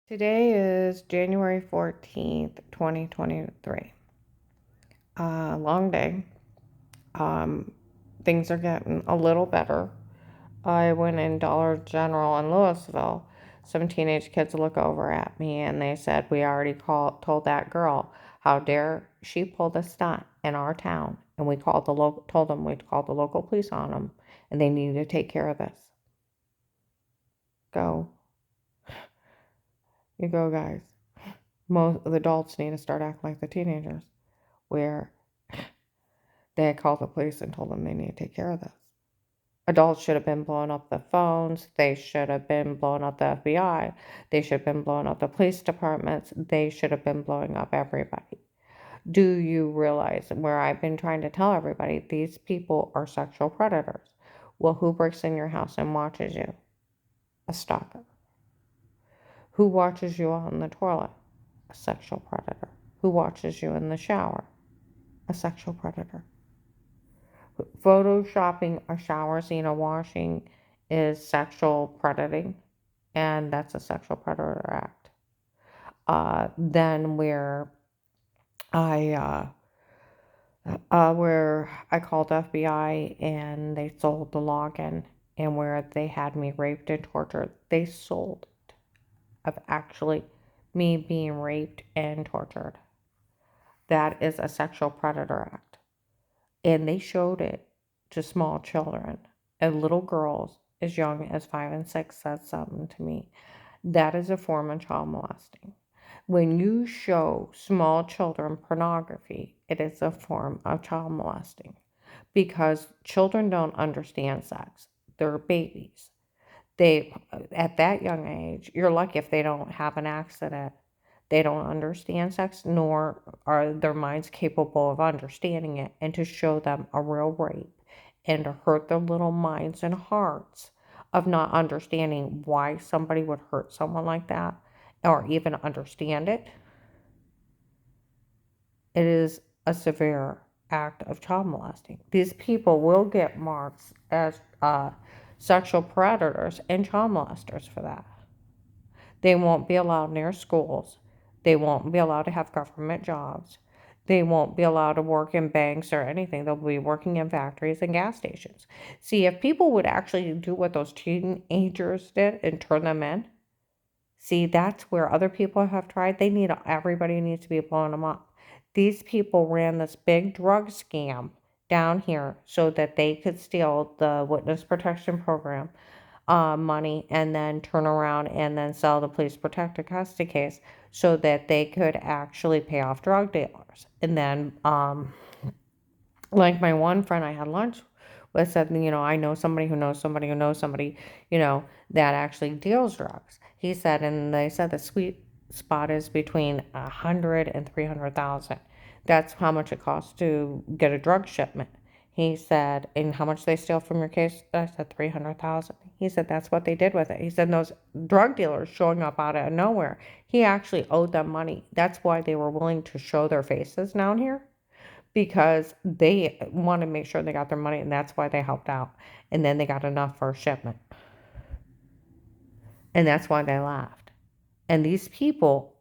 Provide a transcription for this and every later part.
Today is January 14th, 2023. Long day. Um, things are getting a little better. I went in Dollar General in Louisville. Some teenage kids look over at me and they said, "We already told that girl, how dare she pull a stunt in our town." And we told them we'd call the local police on them and they need to take care of this. Go. You go, guys. Most of the adults need to start acting like the teenagers, where they had called the police and told them they need to take care of this. Adults should have been blowing up the phones. They should have been blowing up the FBI. They should have been blowing up the police departments. They should have been blowing up everybody. Do you realize where I've been trying to tell everybody these people are sexual predators? Well, who breaks in your house and watches you? A stalker. Who watches you on the toilet? A sexual predator. Who watches you in the shower? A sexual predator. Photoshopping a shower scene or washing is sexual predating, and that's a sexual predator act. Then I where I called FBI and they sold the login, and where they had me raped and tortured, they sold it of actually me being raped and tortured. That is a sexual predator act. And they showed it to small children and little girls as young as 5 and 6 said something to me. That is a form of child molesting. When you show small children pornography, it is a form of child molesting because children don't understand sex. They're babies. They, at that young age, you're lucky if they don't have an accident. They don't understand sex, nor are their minds capable of understanding it. And to show them a real rape and to hurt their little minds and hearts of not understanding why somebody would hurt someone like that or even understand it, it is a severe act of child molesting. These people will get marks as sexual predators and child molesters for that. They won't be allowed near schools. They won't be allowed to have government jobs. They won't be allowed to work in banks or anything. They'll be working in factories and gas stations. See, if people would actually do what those teenagers did and turn them in, see, that's where other people have tried. Everybody needs to be blowing them up. These people ran this big drug scam down here so that they could steal the witness protection program money and then turn around and then sell the police protective custody case so that they could actually pay off drug dealers. And then, like my one friend I had lunch with said, I know somebody who knows somebody who knows somebody, that actually deals drugs. He said, and they said the sweet spot is between 100 and 300,000. That's how much it costs to get a drug shipment. He said, and how much they steal from your case? I said 300,000. He said that's what they did with it. He said those drug dealers showing up out of nowhere. He actually owed them money. That's why they were willing to show their faces down here, because they want to make sure they got their money, and that's why they helped out. And then they got enough for a shipment. And that's why they laughed. And these people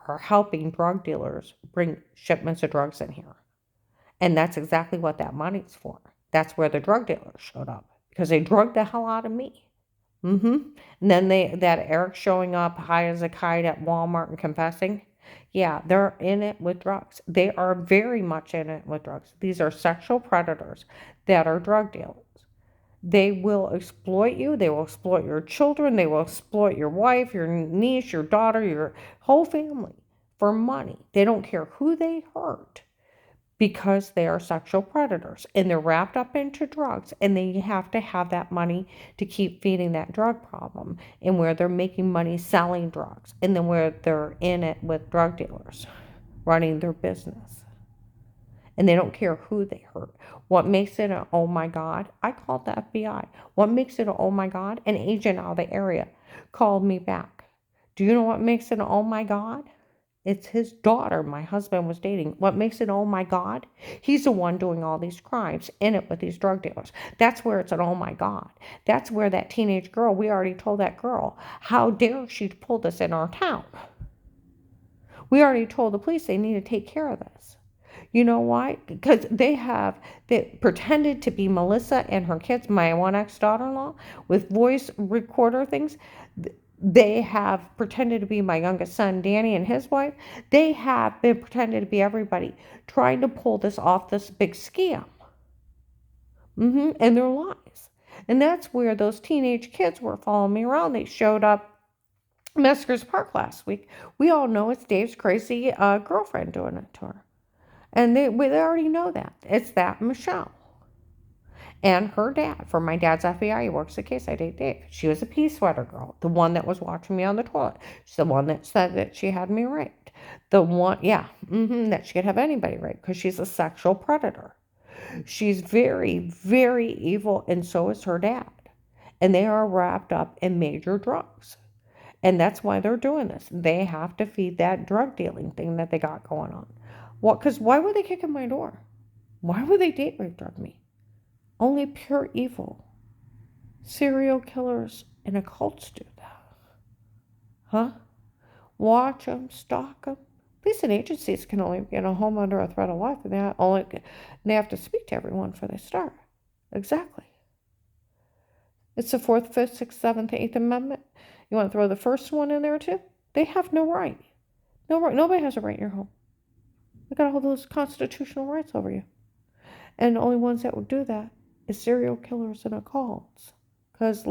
are helping drug dealers bring shipments of drugs in here. And that's exactly what that money's for. That's where the drug dealers showed up because they drugged the hell out of me. And then that Eric showing up high as a kite at Walmart and confessing. Yeah, they're in it with drugs. They are very much in it with drugs. These are sexual predators that are drug dealers. They will exploit you. They will exploit your children. They will exploit your wife, your niece, your daughter, your whole family for money. They don't care who they hurt because they are sexual predators and they're wrapped up into drugs, and they have to have that money to keep feeding that drug problem, and where they're making money selling drugs, and then where they're in it with drug dealers running their business, and they don't care who they hurt. What makes it an oh my god? I called the FBI. What makes it an oh my god? An agent out of the area called me back. Do you know what makes it an oh my god? It's his daughter my husband was dating. What makes it, oh my God? He's the one doing all these crimes in it with these drug dealers. That's where it's an oh my God. That's where that teenage girl, we already told that girl, how dare she pull this in our town? We already told the police they need to take care of this. You know why? Because they pretended to be Melissa and her kids, my one ex-daughter-in-law, with voice recorder things. They have pretended to be my youngest son, Danny, and his wife. They have been pretending to be everybody, trying to pull this off, this big scam. And their lies. And that's where those teenage kids were following me around. They showed up Meskers Park last week. We all know it's Dave's crazy girlfriend doing it to her. And they already know that. It's that Michelle. And her dad, for my dad's FBI, he works the case. I date Dave. She was a pea sweater girl, the one that was watching me on the toilet. She's the one that said that she had me raped. The one, yeah, that she could have anybody raped because she's a sexual predator. She's very, very evil, and so is her dad. And they are wrapped up in major drugs. And that's why they're doing this. They have to feed that drug dealing thing that they got going on. What? Because why would they kick in my door? Why would they date rape drug me? Only pure evil. Serial killers and occults do that. Huh? Watch them, stalk them. Police and agencies can only be in a home under a threat of life, and they have to speak to everyone before they start. Exactly. It's the 4th, 5th, 6th, 7th, 8th Amendment. You want to throw the first one in there too? They have no right. No right. Nobody has a right in your home. They got all those constitutional rights over you. And the only ones that would do that is serial killers and occults. Because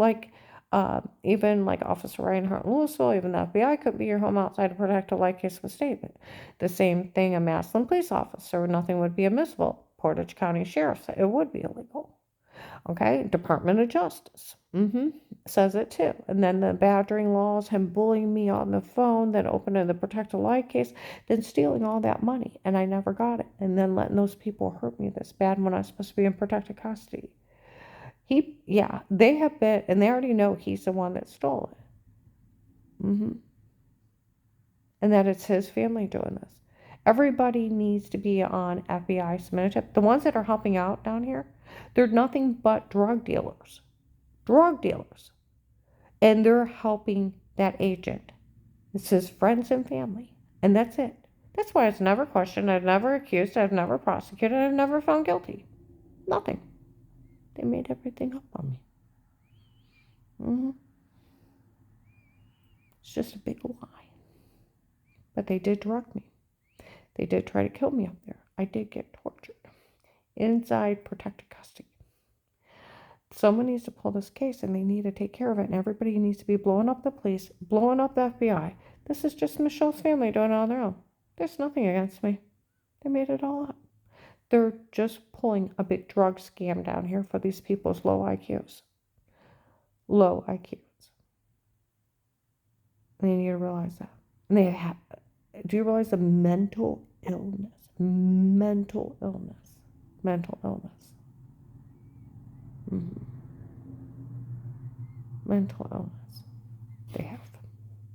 even like Officer Reinhardt in Louisville, even the FBI could be your home outside to protect a light case of a statement. The same thing, a Massillon police officer, nothing would be admissible. Portage County Sheriff's, it would be illegal. Okay, Department of Justice says it too. And then the badgering laws, him bullying me on the phone, then opening the Protect a Life case, then stealing all that money, and I never got it. And then letting those people hurt me this bad when I was supposed to be in protected custody. They have been, and they already know he's the one that stole it. And that it's his family doing this. Everybody needs to be on FBI submitted tip. The ones that are helping out down here, they're nothing but drug dealers. Drug dealers. And they're helping that agent. It's his friends and family. And that's it. That's why it's never questioned. I've never accused. I've never prosecuted. I've never found guilty. Nothing. They made everything up on me. It's just a big lie. But they did drug me. They did try to kill me up there. I did get tortured. Inside protected custody. Someone needs to pull this case, and they need to take care of it, and everybody needs to be blowing up the police, blowing up the FBI. This is just Michelle's family doing it on their own. There's nothing against me. They made it all up. They're just pulling a big drug scam down here for these people's low IQs. Low IQs. And you need to realize that. And do you realize the mental illness? Mental illness. Mental illness. Mental illness they have.